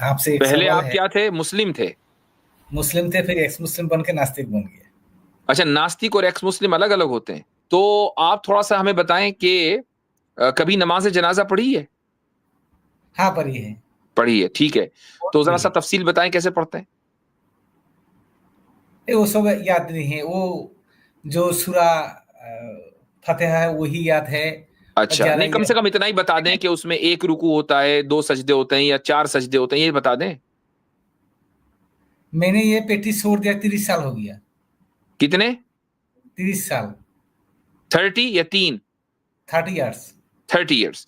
आपसे एक पहले सवाल आप है। क्या थे, मुस्लिम थे? मुस्लिम थे, फिर एक्स मुस्लिम बन के नास्तिक बन गए। अच्छा, नास्तिक और एक्स मुस्लिम अलग अलग होते हैं। तो आप थोड़ा सा हमें बताएं कि कभी नमाज जनाजा पढ़ी है? हाँ, पढ़ी है। पढ़ी है, ठीक है। बहुत तो जरा पढ़ी सा है। तफसील बताएं कैसे पढ़ते हैं। वो सब याद नहीं है। वो जो सूरा फतेहा है वही याद है। और अच्छा, ज्यादा नहीं, कम से याद कम इतना ही बता दें कि उसमें एक रुकू होता है, दो सजदे होते हैं या चार सजदे होते हैं, ये बता दें। मैंने ये पेटी छोड़ दिया, 30 साल हो गया। कितने? 30 साल। 30 या 3? 30 इयर्स। 30 ईयर्स।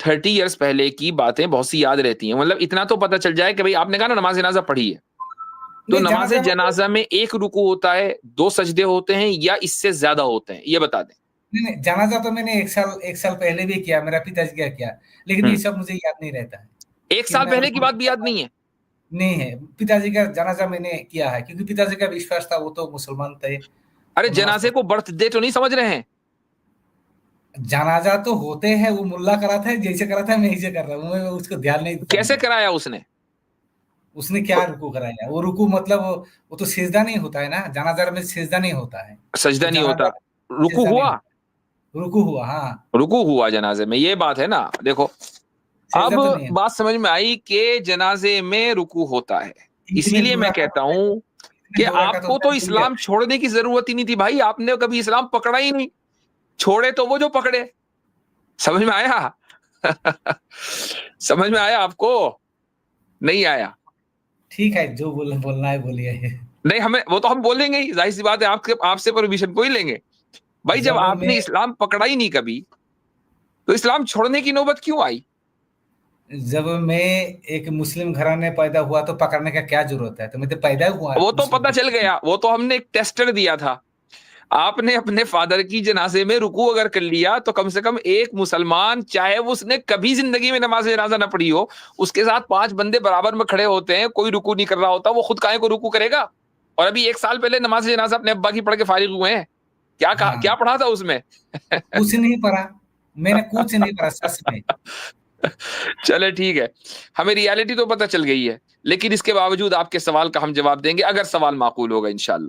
30 ईयर्स पहले की बातें बहुत सी याद रहती हैं, मतलब इतना तो पता चल जाए कि भाई आपने कहा ना नमाज जनाजा पढ़ी है, तो नहीं, नमाज जनाजा में तो जनाजा में एक रुकू होता है, दो सजदे होते हैं या इससे ज्यादा होते हैं, ये बता दें। नहीं, नहीं, जनाजा तो मैंने एक साल पहले भी किया, मेरा पिताजी का किया। लेकिन ये हम्म। सब मुझे याद नहीं रहता है। एक साल कितना पहले की रुकू बात भी याद नहीं है? नहीं है। पिताजी का जनाजा मैंने किया है, क्योंकि पिताजी का विश्वास था, वो तो मुसलमान थे। अरे वो नमाज जनाजे को बर्थ डे तो नहीं समझ रहे हैं? जनाजा तो होते हैं, वो मुल्ला कराता है, जैसे कराता है मैं ऐसे कर रहा हूँ, मैं उसको ध्यान नहीं देता हूँ कैसे मैं। कराया उसने? उसने क्या रुकू कराया? वो रुकू मतलब वो तो सिजदा नहीं होता है ना, जनाजा में सिजदा नहीं होता है। सजदा तो नहीं जनाजा होता, रुकू सिजदा नहीं हुआ? होता। रुकू हुआ, हाँ। रुकू हुआ जनाजे में, ये बात है ना, देखो। अब सिजदा तो नहीं है। बात समझ में आई कि जनाजे में रुकू होता है। इतने इसीलिए दूरा मैं का कहता तो हूं कि इतने दूरा का तो आपको मैं तो भूल गया इस्लाम था। छोड़ने की जरूरत ही नहीं थी भाई, आपने कभी इस्लाम पकड़ा ही नहीं। छोड़े तो वो जो पकड़े। समझ में आया? समझ में आया आपको? नहीं आया? ठीक है, जो बोलना है बोलिए। नहीं, हमें वो तो हम बोलेंगे ही, जाहिर सी बात है, आपके आपसे परमिशन को ही लेंगे। भाई जब जब मैं आपने इस्लाम पकड़ा ही नहीं कभी, तो इस्लाम छोड़ने की नौबत क्यों आई? जब मैं एक मुस्लिम घराने पैदा हुआ तो पकड़ने का क्या जरूरत है? तो मैं तो पैदा हुआ वो तो मुस्लिम पता चल घराने में। गया, वो तो हमने एक टेस्टर दिया था। आपने अपने फादर की जनाजे में रुकू अगर कर लिया, तो कम से कम एक मुसलमान, चाहे वो उसने कभी जिंदगी में नमाज जनाजा ना पढ़ी हो, उसके साथ 5 बंदे बराबर में खड़े होते हैं, कोई रुकू नहीं कर रहा होता, वो खुद काहे को रुकू करेगा? और अभी 1 साल पहले नमाज जनाजा अपने अब्बा की पढ़ के फारिग हुए हैं। क्या हाँ, पढ़ा था उसमें? कुछ नहीं पढ़ा। मैंने कुछ नहीं पढ़ा, सच में। चले ठीक है, हमें रियलिटी तो पता चल गई है, लेकिन इसके बावजूद आपके सवाल का हम जवाब देंगे, अगर सवाल माकूल होगा इंशाल्लाह।